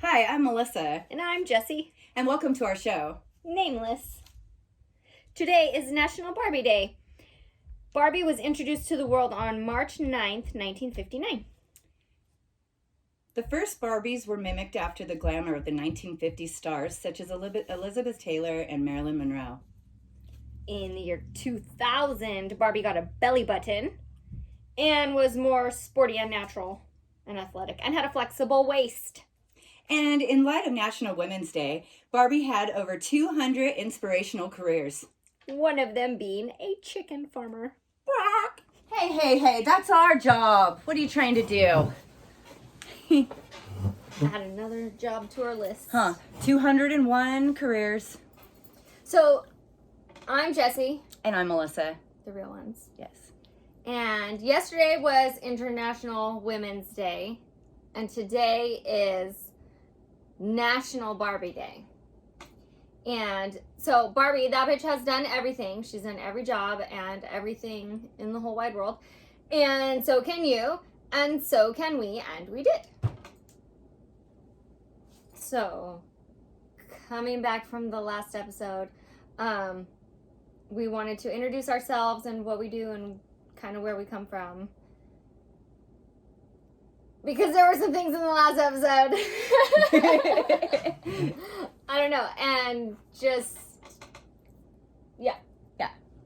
Hi, I'm Melissa, And I'm Jessie, and welcome to our show. Nameless. Today is National Barbie Day. Barbie was introduced to the world on March 9th, 1959. The first Barbies were mimicked after the glamour of the 1950s stars such as Elizabeth Taylor and Marilyn Monroe. In the year 2000, Barbie got a belly button and was more sporty and natural and athletic and had a flexible waist. And in light of National Women's Day, Barbie had over 200 inspirational careers. One of them being a chicken farmer. Hey, that's our job. What are you trying to do? Add another job to our list. 201 careers. So, I'm Jessie. And I'm Melissa. The real ones. Yes. And yesterday was International Women's Day. And today is National Barbie Day. And so Barbie, that bitch has done everything. She's done every job and everything in the whole wide world. And so can you, and so can we, and we did. So, coming back from the last episode, we wanted to introduce ourselves and what we do and kind of where we come from. Because there were some things in the last episode. I don't know. And just, yeah.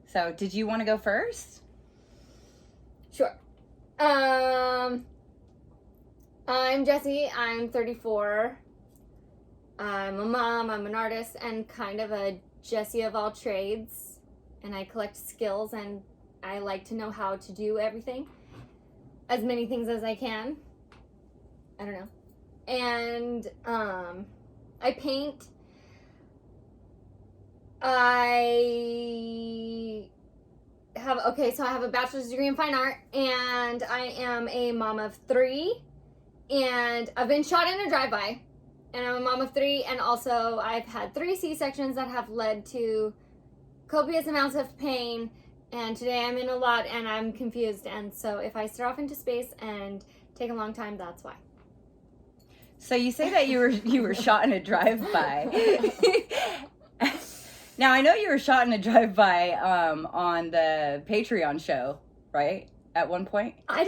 So, did you want to go first? Sure. I'm Jessie. I'm 34. I'm a mom. I'm an artist and kind of a Jessie of all trades. And I collect skills and I like to know how to do everything. As many things as I can. I don't know. And I paint. I have a bachelor's degree in fine art, and I am a mom of 3, and I've been shot in a drive-by, and I'm a mom of 3, and also I've had 3 C-sections that have led to copious amounts of pain, and today I'm in a lot, and I'm confused, and so if I stare off into space and take a long time, that's why. So you say that you were shot in a drive-by. Now I know you were shot in a drive-by on the Patreon show, right? At one point. I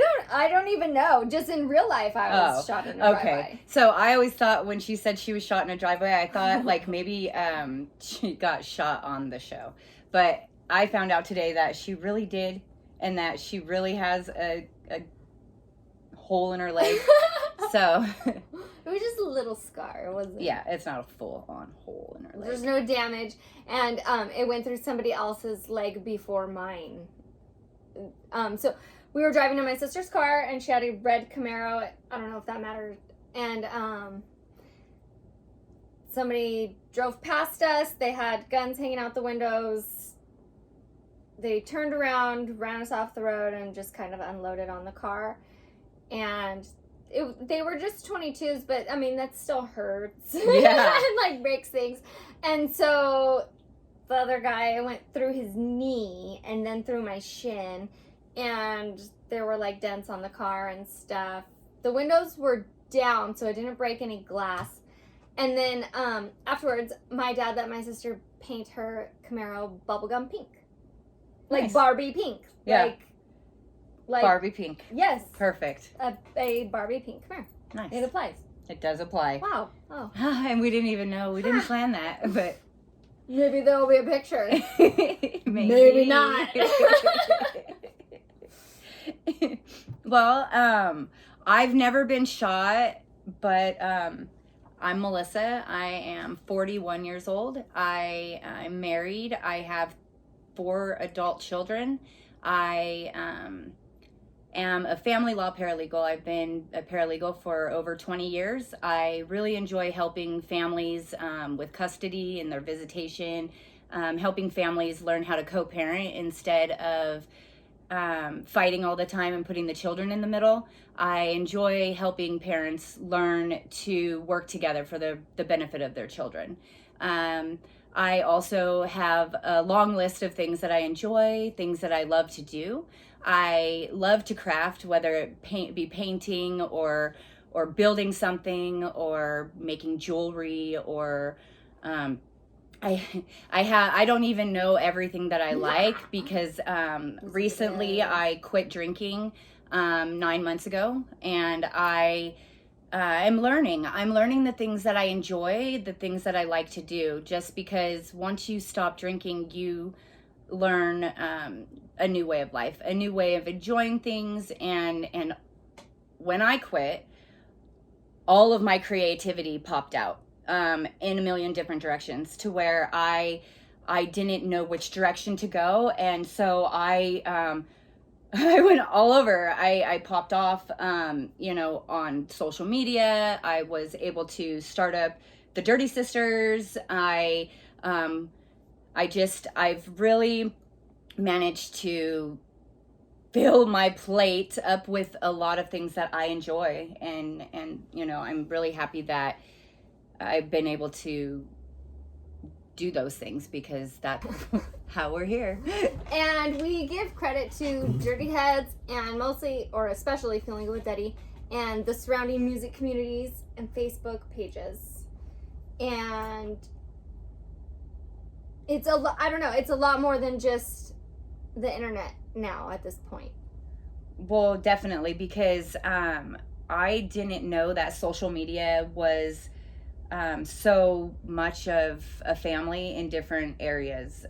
don't even know. Just in real life, I was shot in a drive-by. So I always thought when she said she was shot in a drive-by, I thought like maybe she got shot on the show. But I found out today that she really did, and that she really has a hole in her leg. So it was just a little scar, wasn't it? Yeah, it's not a full-on hole in her leg. There's no damage, and it went through somebody else's leg before mine. So we were driving in my sister's car, and she had a red Camaro. I don't know if that mattered. And somebody drove past us. They had guns hanging out the windows. They turned around, ran us off the road, and just kind of unloaded on the car. And they were just 22s, but I mean that still hurts. Yeah. And like breaks things. And so the other guy went through his knee and then through my shin, and there were like dents on the car and stuff. The windows were down, so I didn't break any glass. And then afterwards, my dad let my sister paint her Camaro bubblegum pink, like Nice. Barbie pink. Yeah. Like Barbie pink. Yes. Perfect. A Barbie pink Camaro. Nice. It applies. It does apply. Wow. Oh. And we didn't even know. We didn't plan that, but Maybe there will be a picture. maybe not. Well, I've never been shot, but I'm Melissa. I am 41 years old. I'm married. I have 4 adult children. I am a family law paralegal. I've been a paralegal for over 20 years. I really enjoy helping families with custody and their visitation, helping families learn how to co-parent instead of fighting all the time and putting the children in the middle. I enjoy helping parents learn to work together for the benefit of their children. I also have a long list of things that I enjoy, things that I love to do. I love to craft, whether it be painting or building something or making jewelry or I don't even know everything that I like because recently I quit drinking 9 months ago, and I'm learning the things that I enjoy, the things that I like to do, just because once you stop drinking, you learn a new way of life, a new way of enjoying things. And when I quit, all of my creativity popped out in a million different directions, to where I didn't know which direction to go, and so I I went all over. I popped off, on social media. I was able to start up the Dirty Sisters. I've really managed to fill my plate up with a lot of things that I enjoy, and I'm really happy that I've been able to do those things, because that's how we're here. And we give credit to Dirty Heads, and mostly, or especially, Feeling Good with Daddy, and the surrounding music communities and Facebook pages. And it's I don't know, it's a lot more than just the internet now at this point. Well, definitely, because I didn't know that social media was so much of a family in different areas.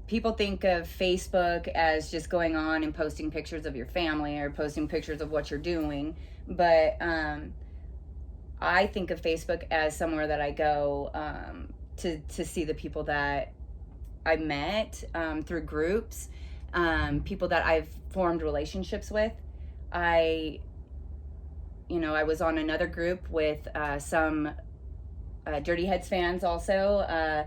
People think of Facebook as just going on and posting pictures of your family or posting pictures of what you're doing, but I think of Facebook as somewhere that I go to see the people that I met through groups, people that I've formed relationships with. I was on another group with some Dirty Heads fans also, a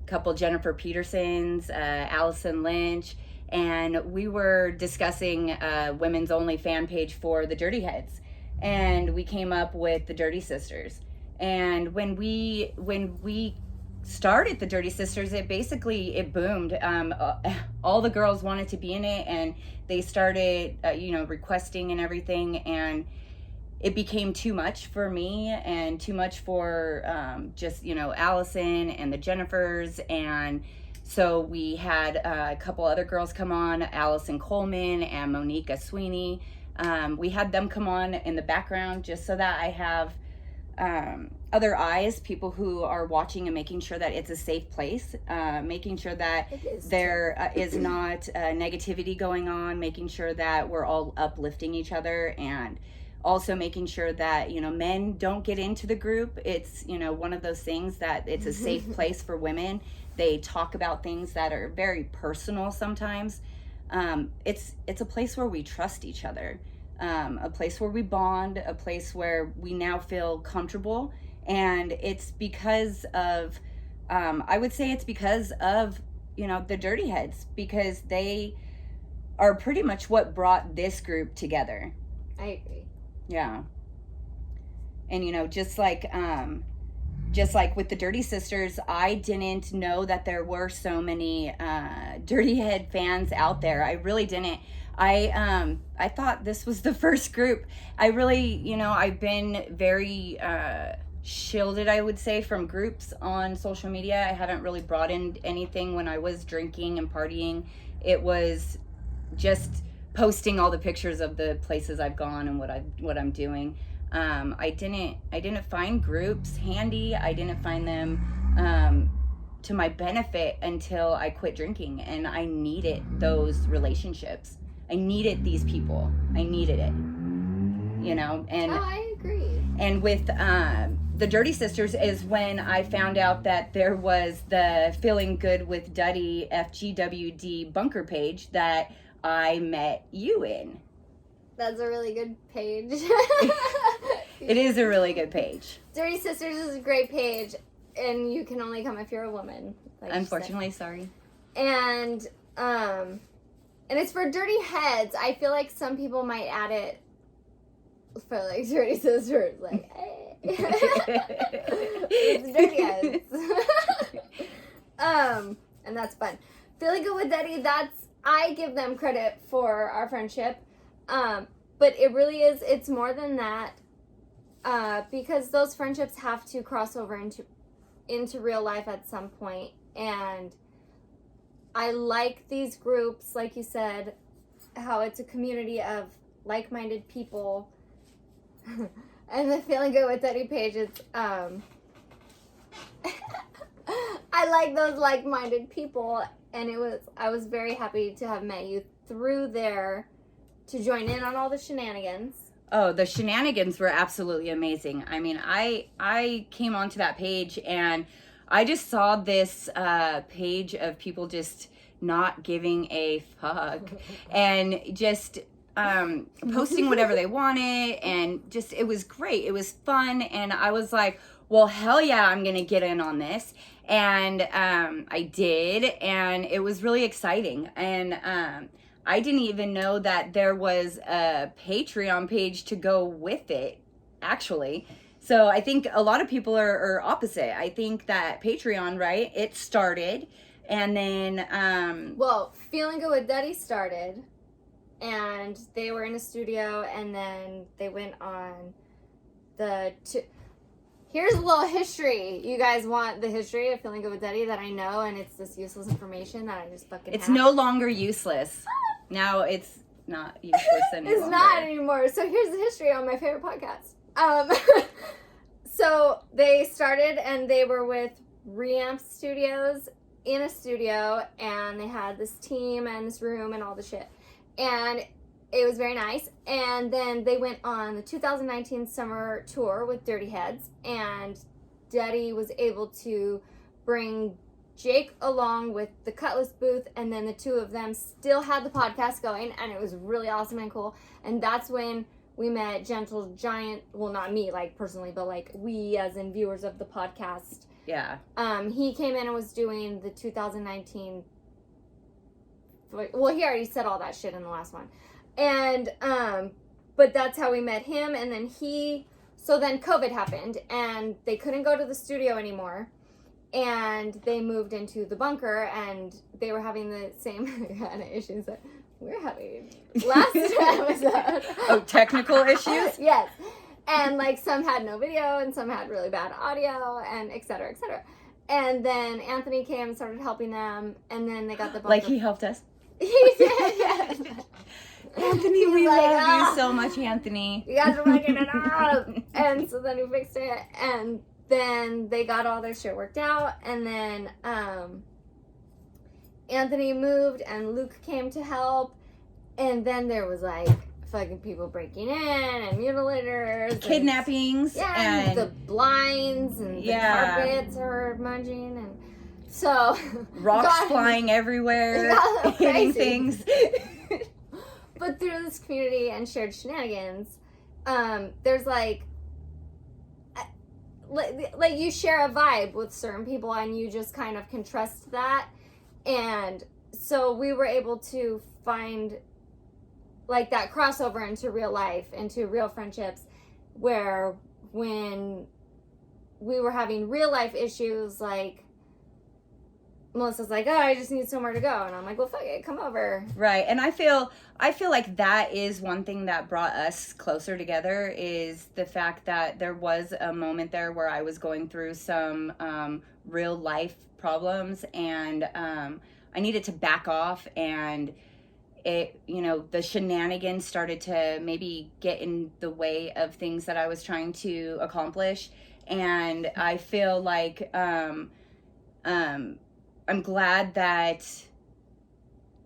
couple Jennifer Petersons, Allison Lynch, and we were discussing a women's only fan page for the Dirty Heads, and we came up with the Dirty Sisters. And when we started the Dirty Sisters, it boomed. All the girls wanted to be in it, and they started requesting and everything, and it became too much for me and too much for just Allison and the Jennifers. And so we had a couple other girls come on, Allison Coleman and Monica Sweeney. We had them come on in the background just so that I have other eyes, people who are watching and making sure that it's a safe place, making sure that there is not negativity going on, making sure that we're all uplifting each other, and also making sure that men don't get into the group. It's one of those things that it's a safe place for women. They talk about things that are very personal sometimes. It's a place where we trust each other, a place where we bond, a place where we now feel comfortable. And it's because of I would say it's because of the Dirty Heads, because they are pretty much what brought this group together. I agree. Yeah. And just like with the Dirty Sisters, I didn't know that there were so many Dirty Head fans out there. I really didn't. I thought this was the first group. I really, I've been very shielded, I would say, from groups on social media. I haven't really brought in anything when I was drinking and partying. It was just posting all the pictures of the places I've gone and what I'm doing. I didn't find groups handy. I didn't find them to my benefit until I quit drinking, and I needed those relationships. I needed these people. I needed it. And I agree. And with the Dirty Sisters is when I found out that there was the Feeling Good with Duddy FGWD bunker page that I met you in. That's a really good page. It is a really good page. Dirty Sisters is a great page, and you can only come if you're a woman. Like Unfortunately, sorry. And it's for Dirty Heads. I feel like some people might add it for like Dirty Sisters, like, hey. It's Dirty Heads. And that's fun. Feeling Good with Daddy, I give them credit for our friendship. but it really is, it's more than that, because those friendships have to cross over into real life at some point. And I like these groups, like you said, how it's a community of like-minded people. And the Feeling Good with Daddy page is, I like those like-minded people, and I was very happy to have met you through there to join in on all the shenanigans. Oh, the shenanigans were absolutely amazing. I mean, I came onto that page and I just saw this page of people just not giving a fuck and just posting whatever they wanted, and just, it was great. It was fun, and I was like, well, hell yeah, I'm gonna get in on this. And I did, and it was really exciting. And I didn't even know that there was a Patreon page to go with it, actually. So I think a lot of people are opposite. I think that Patreon, right, it started, and then well, Feeling Good with Daddy started, and they were in a studio, and then they went on here's a little history. You guys want the history of Feeling Good with Daddy that I know, and it's this useless information that I just fucking it's have? no longer useless. Now it's not useless anymore. It's not anymore. So here's the history on my favorite podcast. So they started, and they were with Reamp Studios in a studio, and they had this team and this room and all the shit. And it was very nice. And then they went on the 2019 summer tour with Dirty Heads, and Daddy was able to bring Jake along with the Cutlass booth, and then the two of them still had the podcast going, and it was really awesome and cool. And that's when we met Gentle Giant. Well, not me, like, personally, but, like, we as in viewers of the podcast. Yeah. He came in and was doing the 2019... Well, he already said all that shit in the last one. And, but that's how we met him, and then so then COVID happened, and they couldn't go to the studio anymore. And they moved into the bunker, and they were having the same kind of issues that we're having last episode. Oh, technical issues? Yes. And, like, some had no video, and some had really bad audio, and et cetera, et cetera. And then Anthony came and started helping them, and then they got the bunker. Like, he helped us? He did, yes. Anthony, we love you so much, Anthony. You guys are fucking it up. And so then we fixed it, and then they got all their shit worked out, and then Anthony moved, and Luke came to help, and then there was, like, fucking people breaking in, and mutilators, kidnappings, and the blinds, and the carpets are munging, and so rocks flying everywhere, hitting things. But through this community and shared shenanigans, there's like you share a vibe with certain people, and you just kind of can trust that. And so we were able to find, like, that crossover into real life, into real friendships, where when we were having real life issues, like, Melissa's like, oh, I just need somewhere to go. And I'm like, well, fuck it, come over. Right. And I feel like that is one thing that brought us closer together, is the fact that there was a moment there where I was going through some real life problems, and I needed to back off, and it, the shenanigans started to maybe get in the way of things that I was trying to accomplish. And I feel like I'm glad that,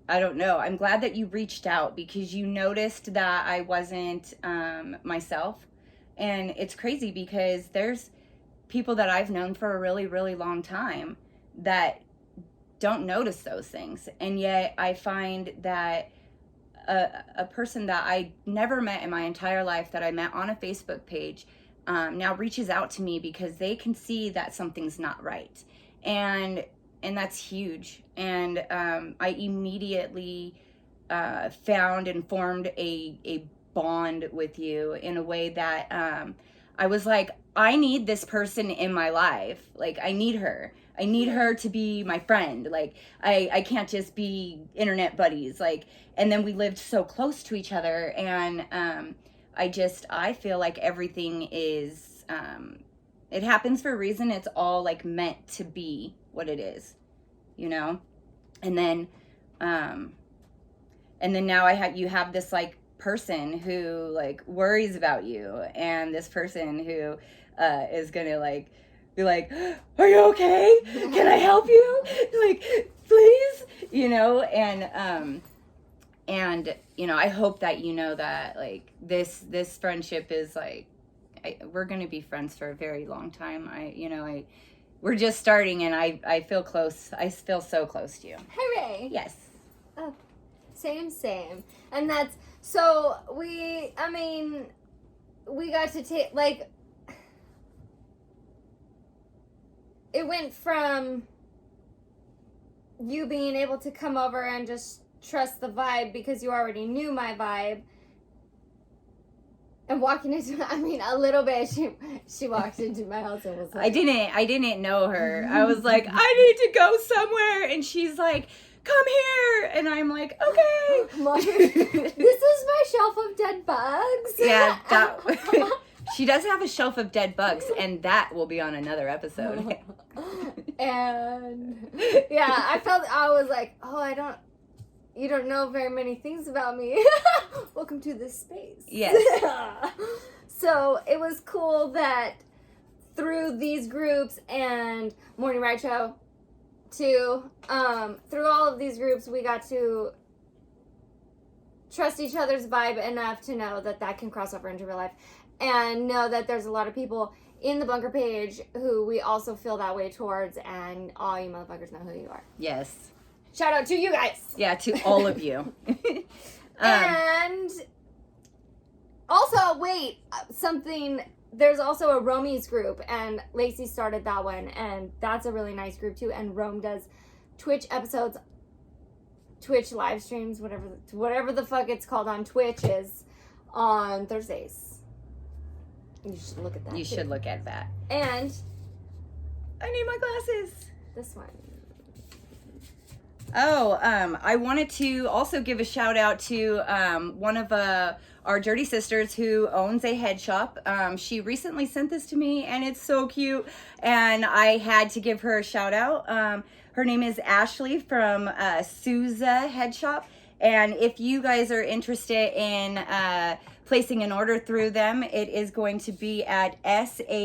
I'm glad that you reached out, because you noticed that I wasn't myself. And it's crazy, because there's people that I've known for a really, really long time that don't notice those things. And yet I find that a person that I never met in my entire life, that I met on a Facebook page, now reaches out to me because they can see that something's not right. And that's huge. And I immediately found and formed a bond with you in a way that I was like, I need this person in my life. Like, I need her. I need her to be my friend. Like, I can't just be internet buddies. Like, and then we lived so close to each other, and I feel like everything is, it happens for a reason. It's all like meant to be what it is, you know? And then, now you have this like person who like worries about you, and this person who is gonna like be like, are you okay? Can I help you? Like, please, you know? And you know, I hope that you know that like this friendship is like, we're gonna be friends for a very long time. We're just starting, and I feel close. I feel so close to you. Hooray! Yes. Oh, same. And that's, so we got to take, like, it went from you being able to come over and just trust the vibe because you already knew my vibe, and walking into, a little bit, she walked into my house and was like, I didn't know her. I was like, I need to go somewhere, and she's like, come here, and I'm like, okay. This is my shelf of dead bugs. Yeah, she does have a shelf of dead bugs, and that will be on another episode. And yeah, I was like, oh, you don't know very many things about me. Welcome to this space. Yes. So it was cool that through these groups and Morning Ride Show too, through all of these groups, we got to trust each other's vibe enough to know that can cross over into real life, and know that there's a lot of people in the bunker page who we also feel that way towards, and all you motherfuckers know who you are. Yes. Shout out to you guys. Yeah, to all of you. And also, there's also a Romies group, and Lacey started that one, and that's a really nice group too. And Rome does Twitch episodes, Twitch live streams, whatever the fuck it's called on Twitch, is on Thursdays. You should look at that. You should look at that. And I need my glasses. This one. Oh, I wanted to also give a shout out to one of our Dirty Sisters who owns a head shop. She recently sent this to me, and it's so cute, and I had to give her a shout out. Her name is Ashley from Souza Head Shop, and if you guys are interested in placing an order through them, it is going to be at sauzza.com.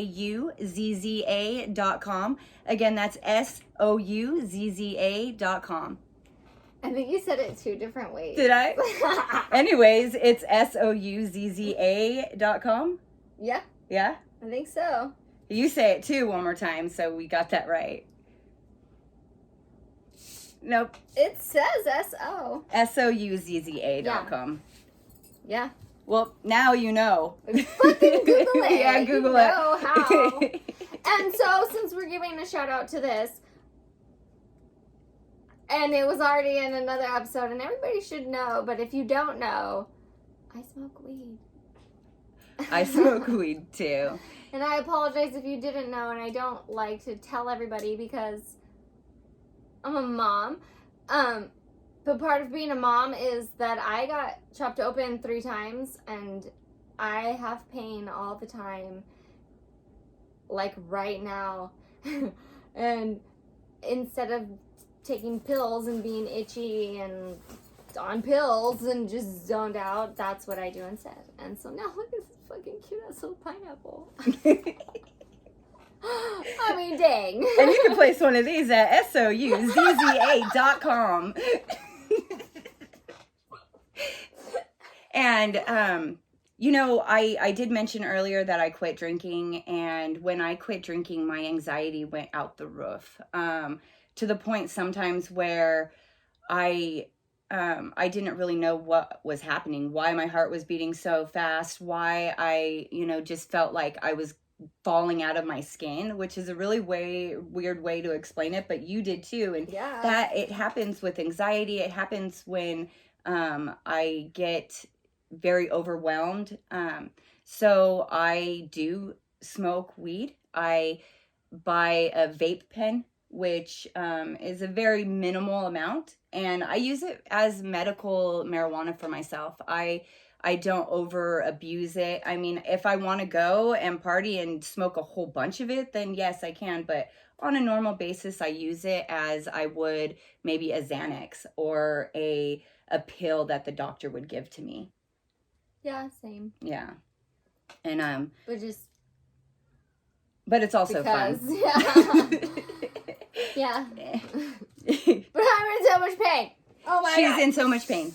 Again, that's sauzza.com. I think you said it 2 different ways. Did I? Anyways, it's sauzza.com. Yeah. Yeah? I think so. You say it too one more time, so we got that right. Nope. It says S-O. sauzza.com. Yeah. Well, now you know. Fucking Google it. Yeah, Google you it. know how. And so, since we're giving a shout out to this, and it was already in another episode, and everybody should know, but if you don't know, I smoke weed. I smoke weed too. And I apologize if you didn't know, and I don't like to tell everybody because I'm a mom. But part of being a mom is that I got chopped open 3 times, and I have pain all the time, like right now. And instead of taking pills and being itchy and on pills and just zoned out, that's what I do instead. And so now look at this fucking cute ass little pineapple. I mean, dang. And you can place one of these at souzza.com. And, you know, I did mention earlier that I quit drinking, and when I quit drinking, my anxiety went out the roof, to the point sometimes where I didn't really know what was happening, why my heart was beating so fast, why I, just felt like I was falling out of my skin, which is a really weird way to explain it, but you did too. And yeah, that it happens with anxiety. It happens when I get very overwhelmed. So I do smoke weed. I buy a vape pen which is a very minimal amount, and I use it as medical marijuana for myself. I don't over abuse it. I mean, if I want to go and party and smoke a whole bunch of it, then yes, I can. But on a normal basis, I use it as I would maybe a Xanax or a pill that the doctor would give to me. Yeah, same. Yeah. And but it's also because, fun. Yeah. Yeah. But I'm in so much pain. Oh my God. She's in so much pain.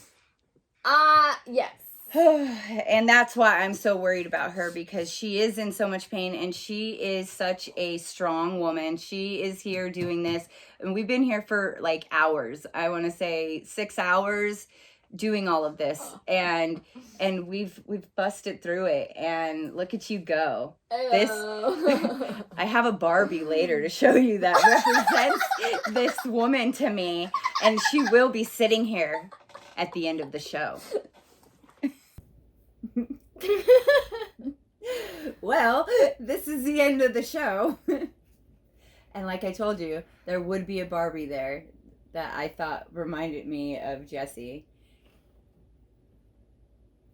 Yes. And that's why I'm so worried about her, because she is in so much pain, and she is such a strong woman. She is here doing this, and we've been here for like hours. I want to say 6 hours doing all of this, and we've busted through it, and look at you go. This I have a Barbie later to show you that represents this woman to me, and she will be sitting here at the end of the show. Well, this is the end of the show. And like I told you, there would be a Barbie there that I thought reminded me of Jessie.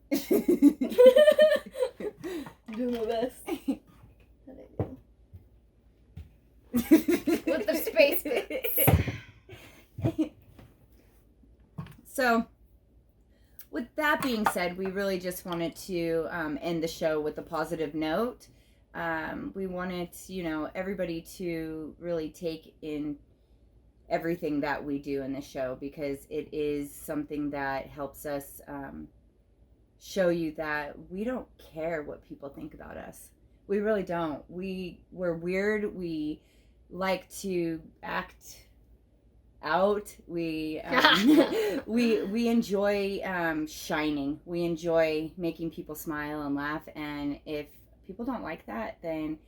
Do my best. With the space bits. So, with that being said, we really just wanted to end the show with a positive note. We wanted, everybody to really take in everything that we do in the show, because it is something that helps us show you that we don't care what people think about us. We really don't. We're weird. We like to act out. We we enjoy shining. We enjoy making people smile and laugh. And if people don't like that, then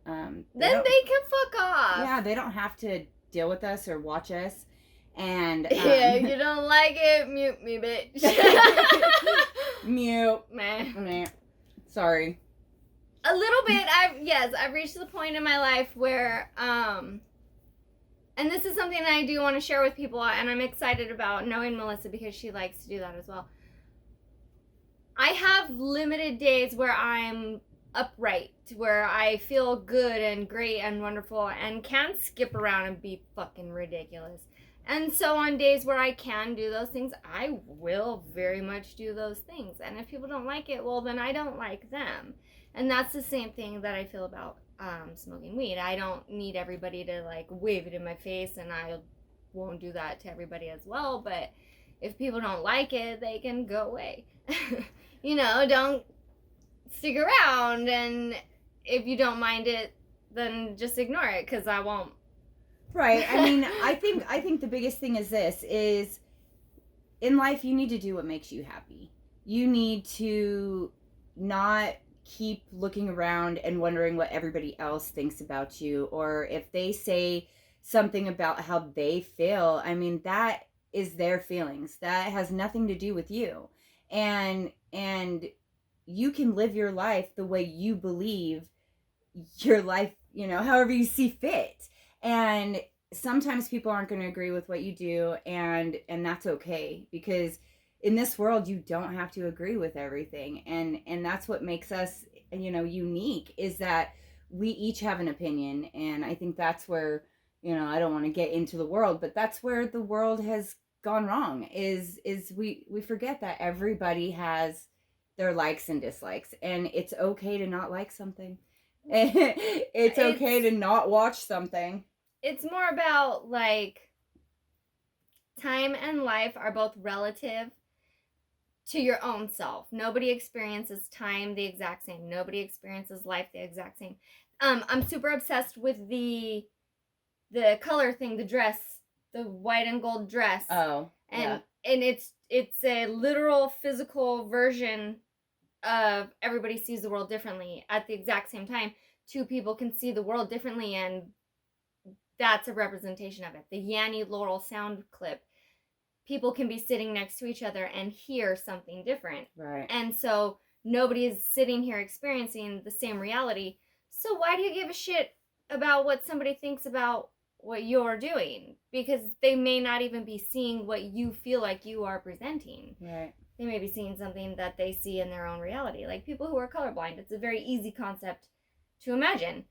they can fuck off. Yeah, they don't have to deal with us or watch us. And yeah, you don't like it, mute me, bitch. Mute. Meh. Sorry. A little bit. I've reached the point in my life where and this is something that I do want to share with people, and I'm excited about knowing Melissa because she likes to do that as well. I have limited days where I'm upright, where I feel good and great and wonderful and can skip around and be fucking ridiculous. And so on days where I can do those things, I will very much do those things. And if people don't like it, well, then I don't like them. And that's the same thing that I feel about smoking weed. I don't need everybody to like wave it in my face, and I won't do that to everybody as well. But if people don't like it, they can go away. Don't stick around. And if you don't mind it, then just ignore it, because I won't. Right. I mean, I think the biggest thing is this, is in life you need to do what makes you happy. You need to not keep looking around and wondering what everybody else thinks about you, or if they say something about how they feel. I mean, that is their feelings. That has nothing to do with you. And you can live your life the way you believe your life, however you see fit. And sometimes people aren't going to agree with what you do, and that's okay, because in this world you don't have to agree with everything, and that's what makes us unique, is that we each have an opinion. And I think that's where I don't want to get into the world, but that's where the world has gone wrong, is we forget that everybody has their likes and dislikes, and it's okay to not like something. It's okay to not watch something. It's more about like time and life are both relative to your own self. Nobody experiences time the exact same. Nobody experiences life the exact same. I'm super obsessed with the color thing, the dress, the white and gold dress. Oh, and it's a literal physical version of everybody sees the world differently at the exact same time. Two people can see the world differently, and that's a representation of it. The Yanny Laurel sound clip. People can be sitting next to each other and hear something different. Right. And so nobody is sitting here experiencing the same reality. So why do you give a shit about what somebody thinks about what you're doing, because they may not even be seeing what you feel like you are presenting. Right. They may be seeing something that they see in their own reality. Like people who are colorblind, it's a very easy concept to imagine.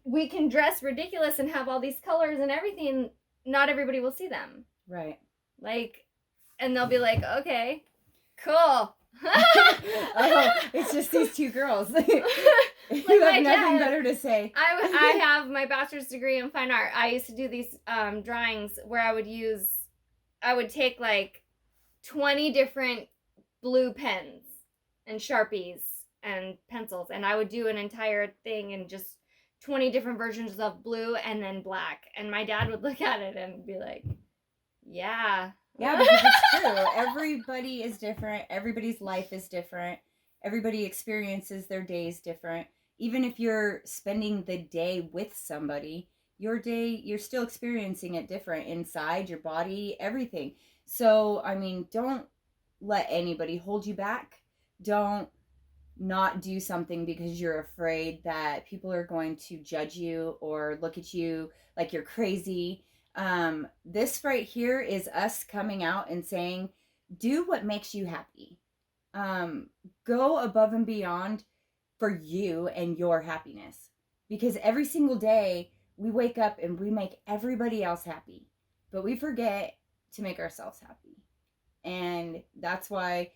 We can dress ridiculous and have all these colors and everything. Not everybody will see them. Right. Like, and they'll be like, okay, cool. Oh, it's just these two girls. You have nothing better to say. I have my bachelor's degree in fine art. I used to do these drawings where I would take like 20 different blue pens and Sharpies and pencils, and I would do an entire thing in just 20 different versions of blue and then black. And my dad would look at it and be like, yeah. Yeah, because it's true. Everybody is different. Everybody's life is different. Everybody experiences their days different. Even if you're spending the day with somebody, your day, you're still experiencing it different inside your body, everything. So, I mean, don't let anybody hold you back. Don't not do something because you're afraid that people are going to judge you or look at you like you're crazy. This right here is us coming out and saying, do what makes you happy. Go above and beyond for you and your happiness, because every single day we wake up and we make everybody else happy, but we forget to make ourselves happy. And that's why,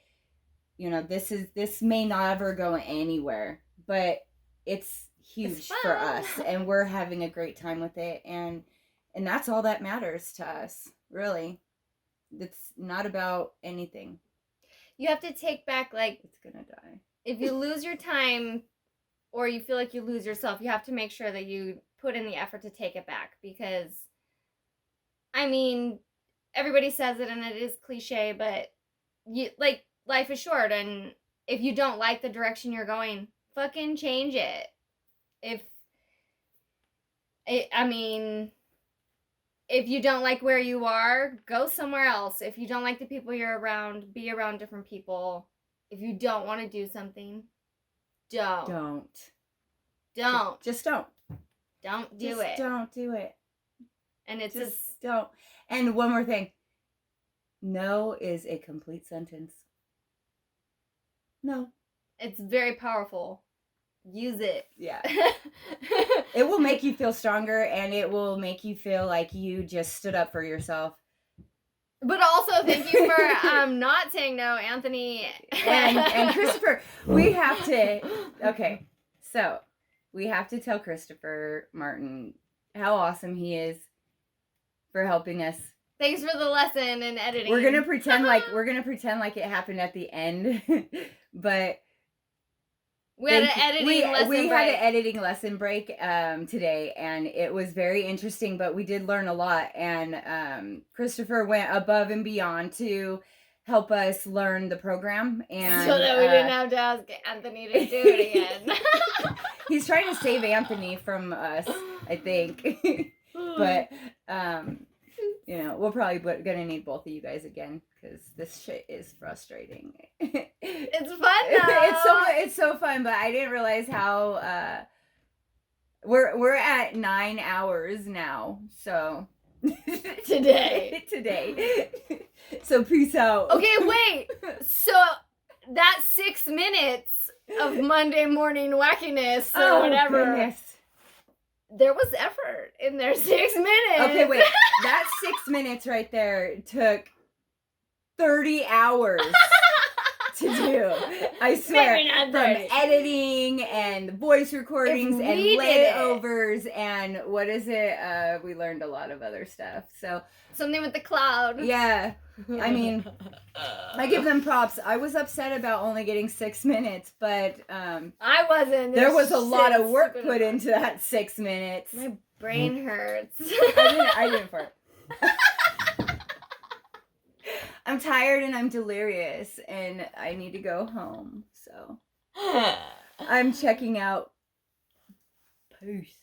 you know, this may not ever go anywhere, but it's huge for us, and we're having a great time with it, and that's all that matters to us, really. It's not about anything. You have to take back, like, it's gonna die. If you lose your time or you feel like you lose yourself, you have to make sure that you put in the effort to take it back, because, I mean, everybody says it and it is cliche, but life is short, and if you don't like the direction you're going, fucking change it. If you don't like where you are, go somewhere else. If you don't like the people you're around, be around different people. If you don't want to do something, don't. Just don't. Don't do just it. Don't do it. And it's just don't. And one more thing. No is a complete sentence. No. It's very powerful. Use it. Yeah. It will make you feel stronger, and it will make you feel like you just stood up for yourself. But also, thank you for not saying no, Anthony. and Christopher. We have to... Okay. So, we have to tell Christopher Martin how awesome he is for helping us. Thanks for the lesson and editing. We're gonna pretend like it happened at the end, but we had an editing lesson break today, and it was very interesting. But we did learn a lot, and Christopher went above and beyond to help us learn the program, and so that we didn't have to ask Anthony to do it again. He's trying to save Anthony from us, I think. But you know, we're probably gonna need both of you guys again, because this shit is frustrating. It's fun though. It's so fun, but I didn't realize how we're at 9 hours now. So today. So peace out. Okay, wait. So that 6 minutes of Monday morning wackiness or whatever. Goodness. There was effort in there. 6 minutes. Okay, wait. That 6 minutes right there took 30 hours to do. I swear. From editing and voice recordings and layovers and what is it? We learned a lot of other stuff. So something with the cloud. Yeah. I mean, I give them props. I was upset about only getting 6 minutes, but I wasn't. There was a lot of work put into that 6 minutes. My brain hurts. I didn't fart. I'm tired and I'm delirious and I need to go home. So I'm checking out. Peace.